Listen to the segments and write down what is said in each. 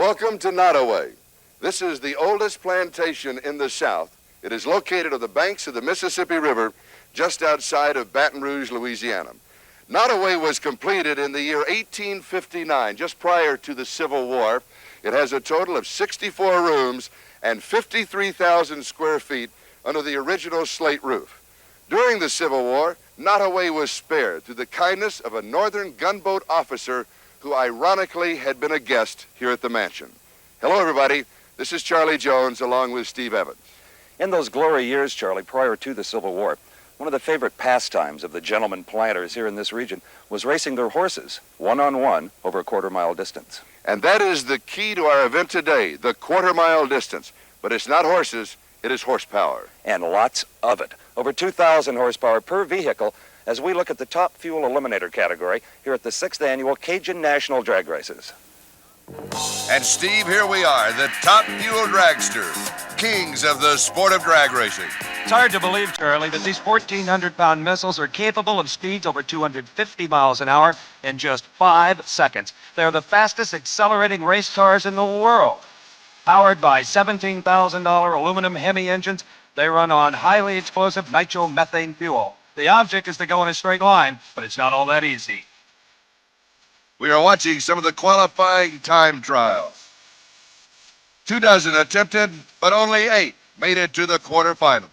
Welcome to Nottoway. This is the oldest plantation in the South. It is located on the banks of the Mississippi River, just outside of Baton Rouge, Louisiana. Nottoway was completed in the year 1859, just prior to the Civil War. It has a total of 64 rooms and 53,000 square feet under the original slate roof. During the Civil War, Nottoway was spared through the kindness of a northern gunboat officer who ironically had been a guest here at the mansion. Hello, everybody. This is Charlie Jones along with Steve Evans. In those glory years, Charlie, prior to the Civil War, one of the favorite pastimes of the gentleman planters here in this region was racing their horses one-on-one over a quarter-mile distance. And that is the key to our event today, the quarter-mile distance. But it's not horses, it is horsepower. And lots of it. Over 2,000 horsepower per vehicle as we look at the top fuel eliminator category here at the 6th Annual Cajun National Drag Races. And Steve, here we are, the top fuel dragsters, kings of the sport of drag racing. It's hard to believe, Charlie, that these 1,400-pound missiles are capable of speeds over 250 miles an hour in just 5 seconds. They're the fastest accelerating race cars in the world. Powered by $17,000 aluminum Hemi engines, they run on highly explosive nitromethane fuel. The object is to go in a straight line, but it's not all that easy. We are watching some of the qualifying time trials. 24 attempted, but only 8 made it to the quarterfinals.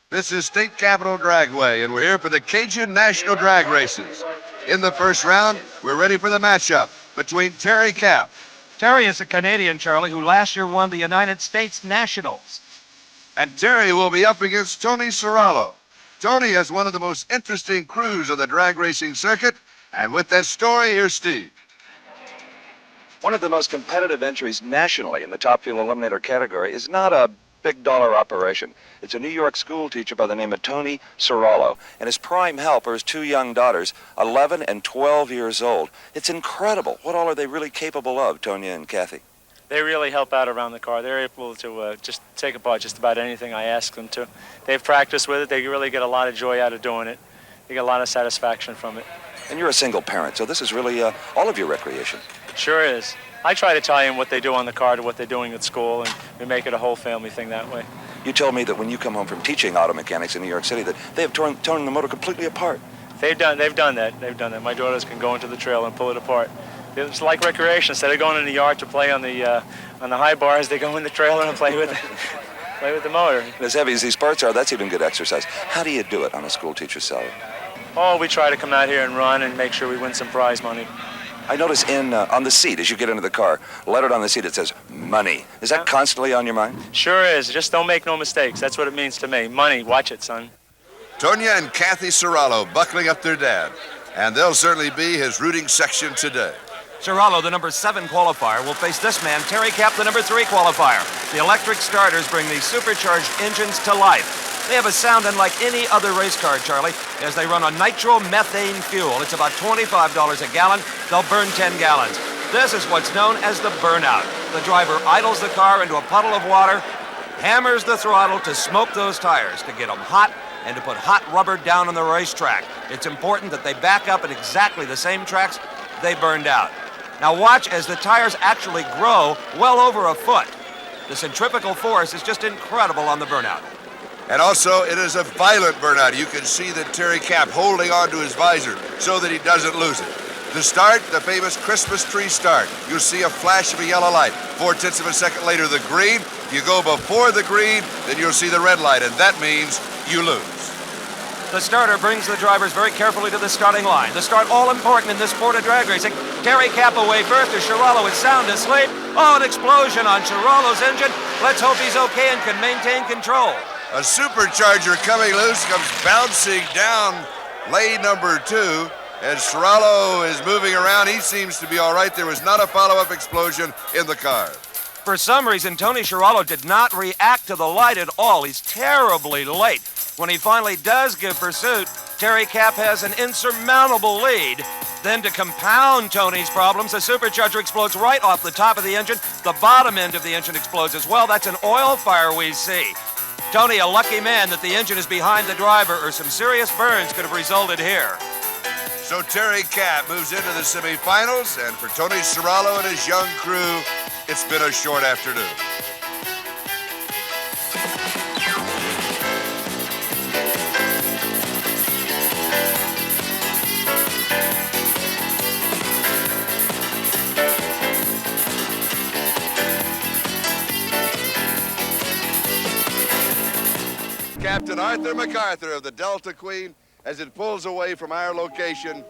This is State Capitol Dragway, and we're here for the Cajun National Drag Races. In the first round, we're ready for the matchup between Terry Cap. Terry is a Canadian, Charlie, who last year won the United States Nationals. And Terry will be up against Tony Serralo. Tony has one of the most interesting crews on the drag racing circuit, and with that story, here's Steve. One of the most competitive entries nationally in the top fuel eliminator category is not a big dollar operation. It's a New York school teacher by the name of Tony Serralo, and his prime help are his 2 young daughters, 11 and 12 years old. It's incredible. What all are they really capable of, Tonya and Kathy? They really help out around the car. They're able to just take apart just about anything I ask them to. They've practiced with it. They really get a lot of joy out of doing it. They get a lot of satisfaction from it. And you're a single parent, so this is really all of your recreation. Sure is. I try to tie in what they do on the car to what they're doing at school, and we make it a whole family thing that way. You told me that when you come home from teaching auto mechanics in New York City that they have torn the motor completely apart. They've done that. My daughters can go into the trailer and pull it apart. It's like recreation. Instead of going in the yard to play on the high bars, they go in the trailer and play with the motor. And as heavy as these parts are, that's even good exercise. How do you do it on a school teacher's salary? Oh, we try to come out here and run and make sure we win some prize money. I notice on the seat, as you get into the car, lettered on the seat, it says money. Is that constantly on your mind? Sure is. Just don't make no mistakes. That's what it means to me. Money. Watch it, son. Tonya and Kathy Serralo buckling up their dad, and they'll certainly be his rooting section today. Serralo, the number 7 qualifier, will face this man, Terry Cap, the number 3 qualifier. The electric starters bring these supercharged engines to life. They have a sound unlike any other race car, Charlie, as they run on nitromethane fuel. It's about $25 a gallon. They'll burn 10 gallons. This is what's known as the burnout. The driver idles the car into a puddle of water, hammers the throttle to smoke those tires to get them hot and to put hot rubber down on the racetrack. It's important that they back up at exactly the same tracks they burned out. Now watch as the tires actually grow well over a foot. The centrifugal force is just incredible on the burnout. And also, it is a violent burnout. You can see that Terry Cap holding onto his visor so that he doesn't lose it. To start, the famous Christmas tree start. You'll see a flash of a yellow light. 0.4 of a second later, the green. If you go before the green, then you'll see the red light, and that means you lose. The starter brings the drivers very carefully to the starting line. The start all important in this sport of drag racing. Terry Cap away first as Serralo is sound asleep. Oh, an explosion on Serralo's engine. Let's hope he's okay and can maintain control. A supercharger coming loose comes bouncing down lane number 2. As Serralo is moving around, he seems to be all right. There was not a follow-up explosion in the car. For some reason, Tony Serralo did not react to the light at all. He's terribly late. When he finally does give pursuit, Terry Cap has an insurmountable lead. Then to compound Tony's problems, the supercharger explodes right off the top of the engine. The bottom end of the engine explodes as well. That's an oil fire we see. Tony, a lucky man that the engine is behind the driver, or some serious burns could have resulted here. So Terry Capp moves into the semifinals, and for Tony Serralo and his young crew, it's been a short afternoon. Captain Arthur MacArthur of the Delta Queen as it pulls away from our location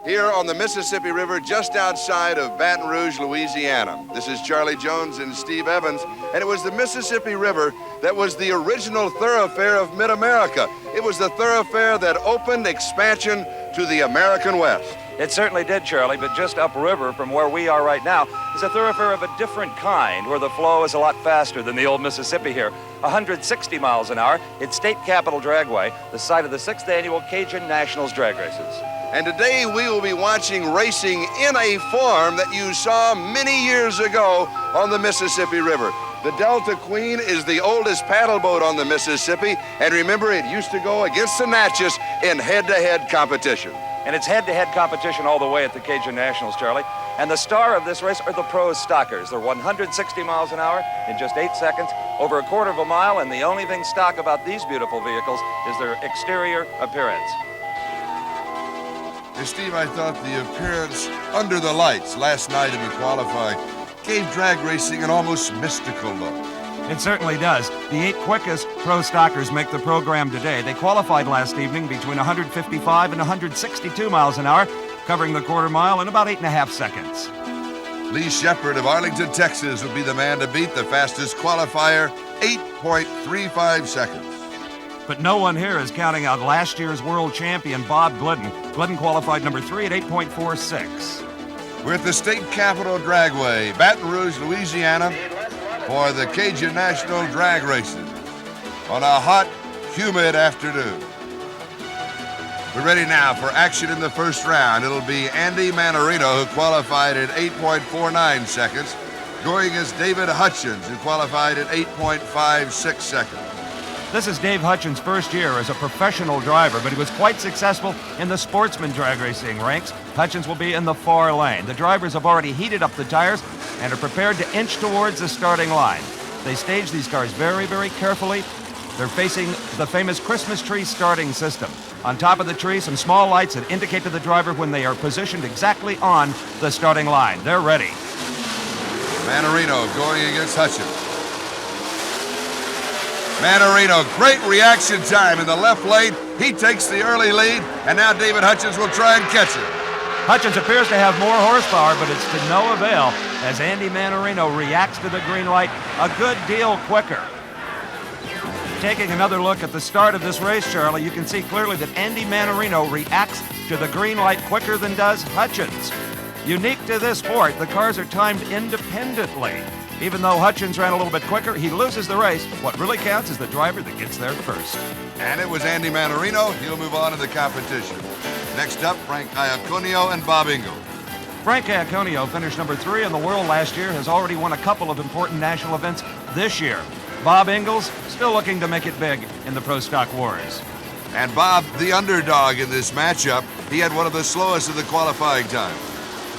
here on the Mississippi River just outside of Baton Rouge, Louisiana. This is Charlie Jones and Steve Evans, and it was the Mississippi River that was the original thoroughfare of mid-America. It was the thoroughfare that opened expansion to the American West. It certainly did, Charlie, but just upriver from where we are right now is a thoroughfare of a different kind, where the flow is a lot faster than the old Mississippi here. 160 miles an hour. It's State Capitol Dragway, the site of the 6th annual Cajun Nationals drag races. And today we will be watching racing in a form that you saw many years ago on the Mississippi River. The Delta Queen is the oldest paddle boat on the Mississippi, and remember, it used to go against the Natchez in head-to-head competition. And it's head-to-head competition all the way at the Cajun Nationals, Charlie. And the star of this race are the pro stockers. They're 160 miles an hour in just 8 seconds, over a quarter of a mile, and the only thing stock about these beautiful vehicles is their exterior appearance. Hey, Steve, I thought the appearance under the lights last night in the qualifying gave drag racing an almost mystical look. It certainly does. The 8 quickest pro stockers make the program today. They qualified last evening between 155 and 162 miles an hour, covering the quarter mile in about 8.5 seconds. Lee Shepard of Arlington, Texas would be the man to beat the fastest qualifier, 8.35 seconds. But no one here is counting out last year's world champion, Bob Glidden. Glidden qualified number 3 at 8.46. We're at the State Capitol Dragway, Baton Rouge, Louisiana, for the Cajun National Drag Races on a hot, humid afternoon. We're ready now for action in the first round. It'll be Andy Manarino, who qualified at 8.49 seconds, going against David Hutchins, who qualified at 8.56 seconds. This is Dave Hutchins' first year as a professional driver, but he was quite successful in the sportsman drag racing ranks. Hutchins will be in the far lane. The drivers have already heated up the tires and are prepared to inch towards the starting line. They stage these cars very, very carefully. They're facing the famous Christmas tree starting system. On top of the tree, some small lights that indicate to the driver when they are positioned exactly on the starting line. They're ready. Manarino going against Hutchins. Manarino, great reaction time in the left lane. He takes the early lead, and now David Hutchins will try and catch him. Hutchins appears to have more horsepower, but it's to no avail as Andy Manarino reacts to the green light a good deal quicker. Taking another look at the start of this race, Charlie, you can see clearly that Andy Manarino reacts to the green light quicker than does Hutchins. Unique to this sport, the cars are timed independently. Even though Hutchins ran a little bit quicker, he loses the race. What really counts is the driver that gets there first. And it was Andy Manarino. He'll move on to the competition. Next up, Frank Iaconio and Bob Ingalls. Frank Iaconio finished number 3 in the world last year, has already won a couple of important national events this year. Bob Ingalls still looking to make it big in the Pro Stock Wars. And Bob, the underdog in this matchup, he had one of the slowest of the qualifying times.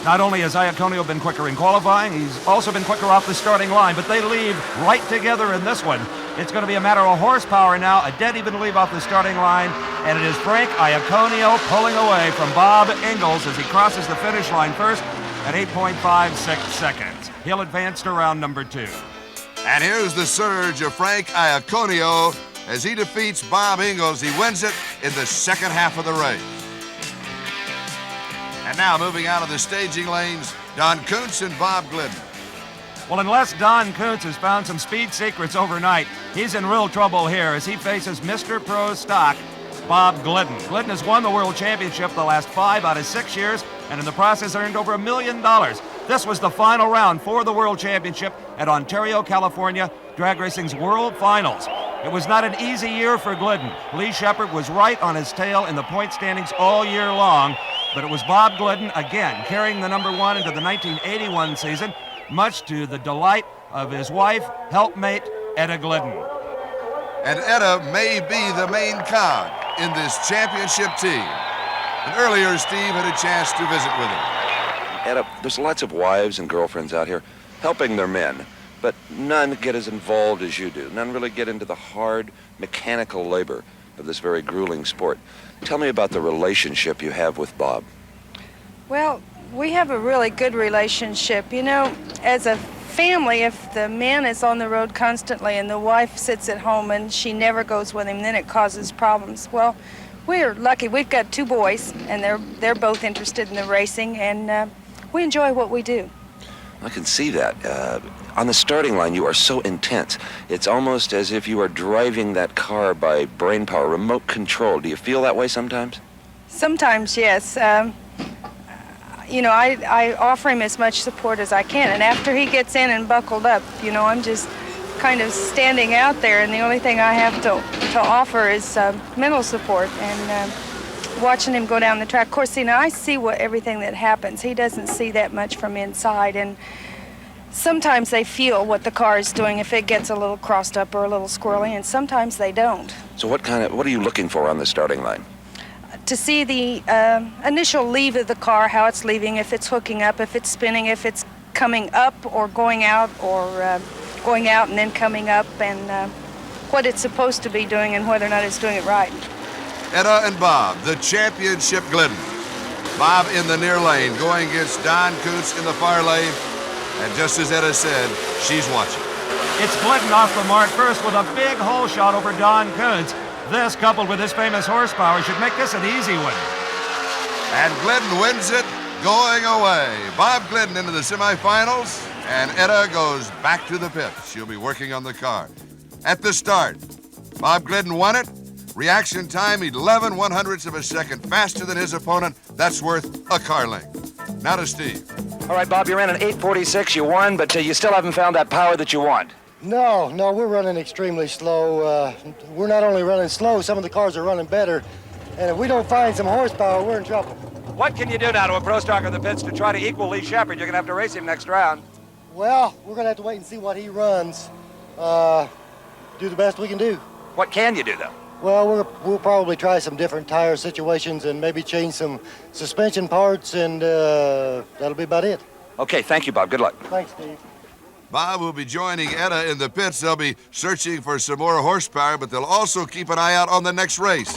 Not only has Iaconio been quicker in qualifying, he's also been quicker off the starting line, but they leave right together in this one. It's going to be a matter of horsepower now, a dead even leave off the starting line, and it is Frank Iaconio pulling away from Bob Ingalls as he crosses the finish line first at 8.56 seconds. He'll advance to round number 2. And here's the surge of Frank Iaconio as he defeats Bob Ingalls. He wins it in the second half of the race. And now moving out of the staging lanes, Don Kuntz and Bob Glidden. Well, unless Don Kuntz has found some speed secrets overnight, he's in real trouble here as he faces Mr. Pro Stock, Bob Glidden. Glidden has won the World Championship the last 5 out of 6 years, and in the process earned over $1 million. This was the final round for the World Championship at Ontario, California, Drag Racing's World Finals. It was not an easy year for Glidden. Lee Shepard was right on his tail in the point standings all year long, but it was Bob Glidden, again, carrying the number 1 into the 1981 season, much to the delight of his wife, helpmate, Etta Glidden. And Etta may be the main cog in this championship team. And earlier, Steve had a chance to visit with him. Ed, there's lots of wives and girlfriends out here helping their men, but none get as involved as you do. None really get into the hard, mechanical labor of this very grueling sport. Tell me about the relationship you have with Bob. Well, we have a really good relationship. You know, as a family, if the man is on the road constantly and the wife sits at home and she never goes with him, then it causes problems. Well, we're lucky. We've got 2 boys, and they're both interested in the racing, and we enjoy what we do. I can see that. On the starting line, you are so intense. It's almost as if you are driving that car by brain power, remote control. Do you feel that way sometimes? Sometimes, yes. You know, I offer him as much support as I can, and after he gets in and buckled up, you know, I'm just kind of standing out there, and the only thing I have to offer is mental support and watching him go down the track. Of course, you know, I see everything that happens. He doesn't see that much from inside, and sometimes they feel what the car is doing if it gets a little crossed up or a little squirrely, and sometimes they don't. So what are you looking for on the starting line? To see the initial leave of the car, how it's leaving, if it's hooking up, if it's spinning, if it's coming up or going out, or going out and then coming up, and what it's supposed to be doing and whether or not it's doing it right. Etta and Bob, the championship Glidden. Bob in the near lane, going against Don Kuntz in the far lane. And just as Etta said, she's watching. It's Glidden off the mark first with a big hole shot over Don Kuntz. This, coupled with his famous horsepower, should make this an easy win. And Glidden wins it going away. Bob Glidden into the semifinals, and Etta goes back to the pit. She'll be working on the car. At the start, Bob Glidden won it. Reaction time, 11 100ths of a second faster than his opponent. That's worth a car length. Now to Steve. All right, Bob, you ran an 8:46. You won, but you still haven't found that power that you want. No, we're running extremely slow. We're not only running slow, some of the cars are running better. And if we don't find some horsepower, we're in trouble. What can you do now to a pro stock in the pits to try to equal Lee Shepard? You're going to have to race him next round. Well, we're going to have to wait and see what he runs. Do the best we can do. What can you do, though? Well, we'll probably try some different tire situations and maybe change some suspension parts, and that'll be about it. Okay, thank you, Bob. Good luck. Thanks, Steve. Bob will be joining Etta in the pits. They'll be searching for some more horsepower, but they'll also keep an eye out on the next race,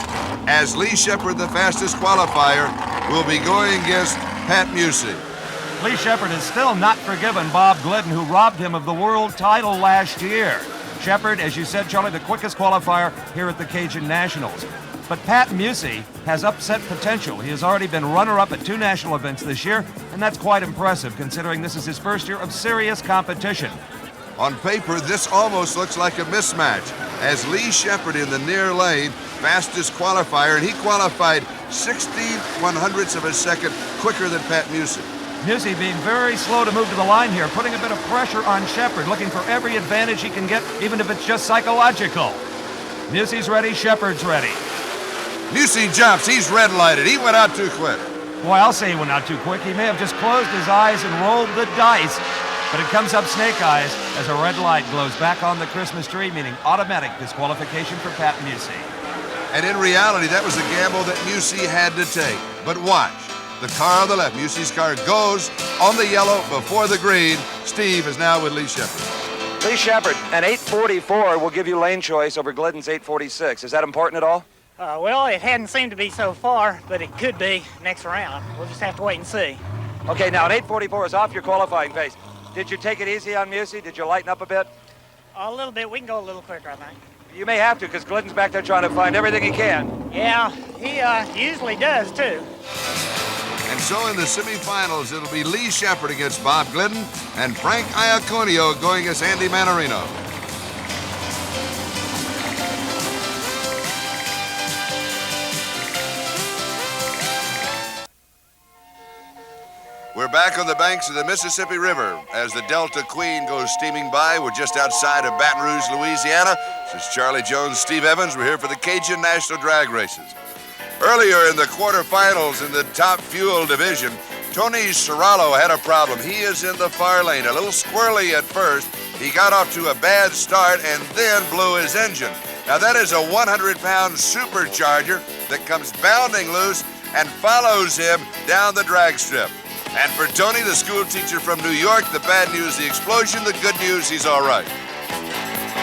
as Lee Shepard, the fastest qualifier, will be going against Pat Musey. Lee Shepard has still not forgiven Bob Glidden, who robbed him of the world title last year. Shepard, as you said, Charlie, the quickest qualifier here at the Cajun Nationals. But Pat Musey has upset potential. He has already been runner-up at 2 national events this year, and that's quite impressive considering this is his first year of serious competition. On paper, this almost looks like a mismatch, as Lee Shepard in the near lane, fastest qualifier, and he qualified 16 100ths of a second quicker than Pat Musey. Musey being very slow to move to the line here, putting a bit of pressure on Shepard, looking for every advantage he can get, even if it's just psychological. Musey's ready, Shepard's ready. Musey jumps, he's red lighted, he went out too quick. Boy, I'll say he went out too quick. He may have just closed his eyes and rolled the dice, but it comes up snake eyes as a red light glows back on the Christmas tree, meaning automatic disqualification for Pat Musey. And in reality, that was a gamble that Musey had to take. But watch. The car on the left, Musey's car, goes on the yellow before the green. Steve is now with Lee Shepard. Lee Shepard, an 8:44 will give you lane choice over Glidden's 8:46. Is that important at all? Well, it hadn't seemed to be so far, but it could be next round. We'll just have to wait and see. Okay, now an 8:44 is off your qualifying pace. Did you take it easy on Musey? Did you lighten up a bit? A little bit. We can go a little quicker, I think. You may have to, because Glidden's back there trying to find everything he can. Yeah, he usually does, too. And so in the semifinals, it'll be Lee Shepard against Bob Glidden and Frank Iaconio going against Andy Manarino. We're back on the banks of the Mississippi River as the Delta Queen goes steaming by. We're just outside of Baton Rouge, Louisiana. This is Charlie Jones, Steve Evans. We're here for the Cajun National Drag Races. Earlier in the quarterfinals in the top fuel division, Tony Serralo had a problem. He is in the far lane, a little squirrely at first. He got off to a bad start and then blew his engine. Now that is a 100-pound supercharger that comes bounding loose and follows him down the drag strip. And for Tony, the school teacher from New York, the bad news, the explosion, the good news, he's all right.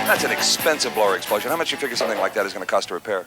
That's an expensive blower explosion. How much do you figure something like that is going to cost to repair?